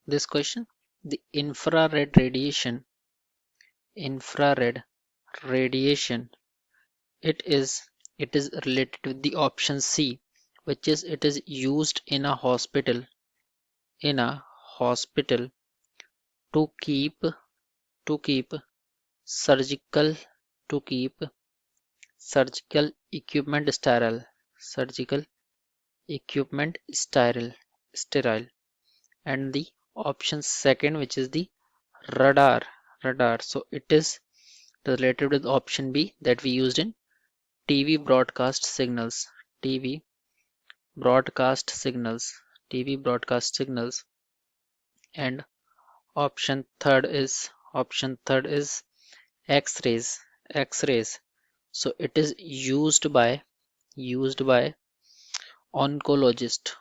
this question? The infrared radiation, it is related to the option C, which is it is used in a hospital in a hospital to keep to keep surgical to keep surgical equipment surgical equipment sterile. And the option second, which is the radar, so it is related with option B, that we used in TV broadcast signals, TV broadcast signals, TV broadcast signals. And option third is X-rays. So it is used by oncologist